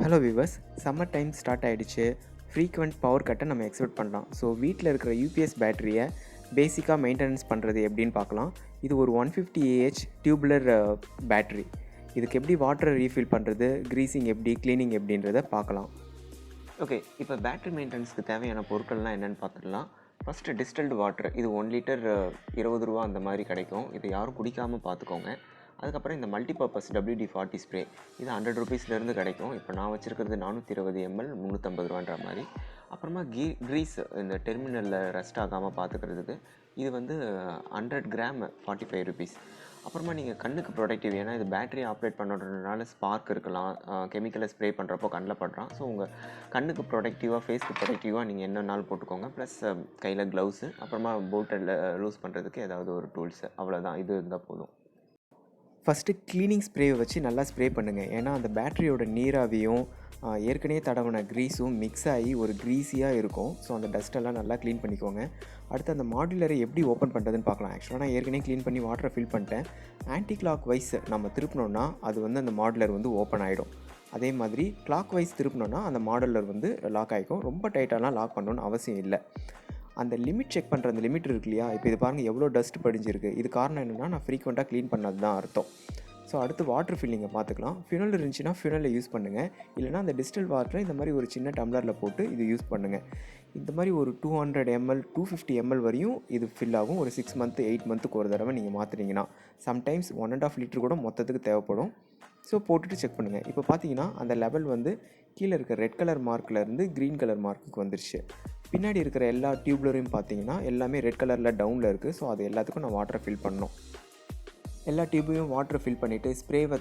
Hello viewers, summer time start ஆகிடுச்சு. Frequent power கட்டை நம்ம எக்ஸ்பெக்ட் பண்ணலாம். ஸோ வீட்டில் இருக்கிற யூபிஎஸ் பேட்டரியை பேசிக்காக மெயின்டெனன்ஸ் பண்ணுறது எப்படின்னு பார்க்கலாம். இது ஒரு 150 Ah டியூபுலர் பேட்ரி. இதுக்கு எப்படி வாட்டரை ரீஃபில் பண்ணுறது, க்ரீஸிங் எப்படி, க்ளீனிங் எப்படின்றத பார்க்கலாம். ஓகே, இப்போ பேட்ரி மெயின்டெனன்ஸ்க்கு தேவையான பொருட்கள்லாம் என்னென்னு பார்த்துடலாம். First distilled water. இது 1 லிட்டர் 20 ரூபா அந்த மாதிரி கிடைக்கும். இதை யாரும் குடிக்காமல் பார்த்துக்கோங்க. அதுக்கப்புறம் இந்த மல்டிபர்பஸ் WD-40 ஸ்ப்ரே, இது 100 ருபீஸ்லேருந்து கிடைக்கும். இப்போ நான் வச்சுருக்கிறது 420 ml 350 ரூபான்ற மாதிரி. அப்புறமா க்ரீஸ், இந்த டெர்மினலில் ரெஸ்ட் ஆகாமல் பார்த்துக்கிறதுக்கு இது வந்து 100 கிராம் 45 ருபீஸ். அப்புறமா நீங்கள் கண்ணுக்கு ப்ரொடக்டிவ், ஏன்னா இது பேட்டரி ஆப்ரேட் பண்ணுறதுனால ஸ்பார்க் இருக்கலாம், கெமிக்கலை ஸ்ப்ரே பண்ணுறப்போ கண்ணில் படுறான். ஸோ உங்கள் கண்ணுக்கு ப்ரொடக்டிவாக, ஃபேஸ்க்கு ப்ரொடக்டிவாக நீங்கள் என்னன்னாலும் போட்டுக்கோங்க. ப்ளஸ் கையில் க்ளவுஸு, அப்புறமா போல்ட்டில் லூஸ் பண்ணுறதுக்கு ஏதாவது ஒரு டூல்ஸு, அவ்வளோதான். இது இருந்தால் போதும். ஃபஸ்ட்டு க்ளீனிங் ஸ்ப்ரேவை வச்சு நல்லா ஸ்ப்ரே பண்ணுங்கள். ஏன்னா அந்த பேட்டரியோட நீராவியும் ஏற்கனவே தடவின க்ரீஸும் மிக்ஸ் ஆகி ஒரு க்ரீஸியாக இருக்கும். ஸோ அந்த டஸ்ட்டெல்லாம் நல்லா க்ளீன் பண்ணிக்கோங்க. அடுத்து அந்த மாடுலரை எப்படி ஓப்பன் பண்ணுறதுன்னு பார்க்கலாம். ஆக்சுவலாக நான் ஏற்கனவே க்ளீன் பண்ணி வாட்டரை ஃபில் பண்ணிட்டேன். ஆன்டி கிளாக் வைஸ் நம்ம திருப்பினோன்னா அது வந்து அந்த மாடுலர் வந்து ஓப்பன் ஆகிடும். அதே மாதிரி கிளாக் வைஸ் திருப்பினோன்னா அந்த மாடுலர் வந்து லாக் ஆகிக்கும். ரொம்ப டைட்டாலாம் லாக் பண்ணணுன்னு அவசியம் இல்லை. அந்த லிமிட் செக் பண்ணுற அந்த லிமிட் இருக்கு இல்லையா, இப்போ இது பாருங்கள் எவ்வளோ டஸ்ட் படிஞ்சிருக்கு. இது காரணம் என்னென்னா நான் ஃப்ரீக்வெண்ட்டாக க்ளீன் பண்ணது தான் அர்த்தம். ஸோ அடுத்து வாட்டர் ஃபில்லிங்கை பார்த்துக்கலாம். ஃபினல் இருந்துச்சுன்னா ஃபினலை யூஸ் பண்ணுங்கள். இல்லைனா அந்த டிஸ்டில் வாட்டரை இந்த மாதிரி ஒரு சின்ன டம்ளரில் போட்டு இது யூஸ் பண்ணுங்கள். இந்த மாதிரி ஒரு 200 ml 250 ml வரையும் இது ஃபில் ஆகும். ஒரு 6 மந்த் 8 மந்த்துக்கு ஒரு தடவை நீங்கள் மாற்றுனீங்கன்னா. சம்டைம்ஸ் 1.5 லிட்டர் கூட மொத்தத்துக்கு தேவைப்படும். ஸோ போட்டுட்டு செக் பண்ணுங்கள். இப்போ பார்த்தீங்கன்னா அந்த லெவல் வந்து கீழே இருக்க ரெட் கலர் மார்க்லேருந்து க்ரீன் கலர் மார்க்குக்கு வந்துருச்சு. பின்னாடி இருக்கிற எல்லா டியூப்லரையும் பார்த்தீங்கன்னா எல்லாமே ரெட் கலரில் டவுனில் இருக்குது. ஸோ அது எல்லாத்துக்கும் நான் வாட்டரை ஃபில் பண்ணணும். எல்லா டியூபையும் வாட்டரை ஃபில் பண்ணிவிட்டு ஸ்ப்ரேவை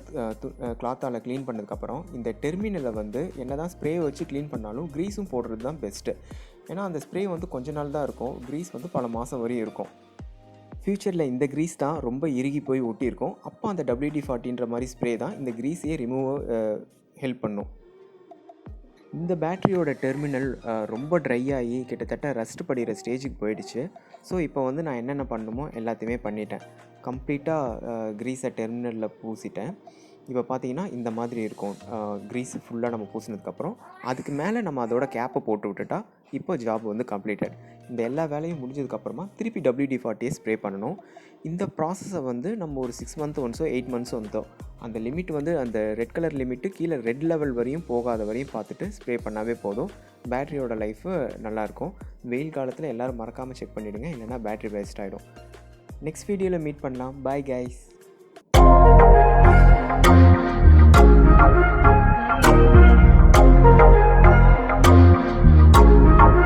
கிளாத்தால் க்ளீன் பண்ணதுக்கப்புறம் இந்த டெர்மினலை வந்து என்ன தான் ஸ்ப்ரேவை வச்சு க்ளீன் பண்ணாலும் க்ரீஸும் போடுறது தான் பெஸ்ட்டு. ஏன்னா அந்த ஸ்ப்ரே வந்து கொஞ்ச நாள் தான் இருக்கும், க்ரீஸ் வந்து பல மாதம் வரையும் இருக்கும். ஃப்யூச்சரில் இந்த க்ரீஸ் தான் ரொம்ப இறுகி போய் ஒட்டியிருக்கும். அப்போ அந்த WD-40ன்ற மாதிரி ஸ்ப்ரே தான் இந்த க்ரீஸையே ரிமூவ் ஹெல்ப் பண்ணும். இந்த பேட்டரியோட டெர்மினல் ரொம்ப ட்ரை ஆகி கிட்டத்தட்ட ரஸ்ட் படிகிற ஸ்டேஜுக்கு போயிடுச்சு. ஸோ இப்போ வந்து நான் என்னென்ன பண்ணணுமோ எல்லாத்தையுமே பண்ணிட்டேன். கம்ப்ளீட்டாக க்ரீஸை டெர்மினலில் பூசிட்டேன். இப்போ பார்த்தீங்கன்னா இந்த மாதிரி இருக்கும். க்ரீஸ் ஃபுல்லாக நம்ம பூசினதுக்கப்புறம் அதுக்கு மேலே நம்ம அதோட கேப்பை போட்டு விட்டுட்டா இப்போ ஜாப் வந்து கம்ப்ளீட்டட். இந்த எல்லா வேலையும் முடிஞ்சதுக்கப்புறமா திருப்பி WD-40 ஸ்ப்ரே பண்ணணும். இந்த ப்ராசஸை வந்து நம்ம ஒரு 6 மந்த் ஒன்ஸோ 8 மந்த்ஸ் வந்தோ அந்த லிமிட் வந்து அந்த ரெட் கலர் லிமிட்டு கீழே ரெட் லெவல் வரையும் போகாத வரையும் பார்த்துட்டு ஸ்ப்ரே பண்ணாவே போதும். பேட்டரியோட லைஃபு நல்லாயிருக்கும். வெயில் காலத்தில் எல்லோரும் மறக்காமல் செக் பண்ணிவிடுங்க, இல்லைனா பேட்டரி வேஸ்ட் ஆகிடும். நெக்ஸ்ட் வீடியோவில் மீட் பண்ணலாம். Bye guys.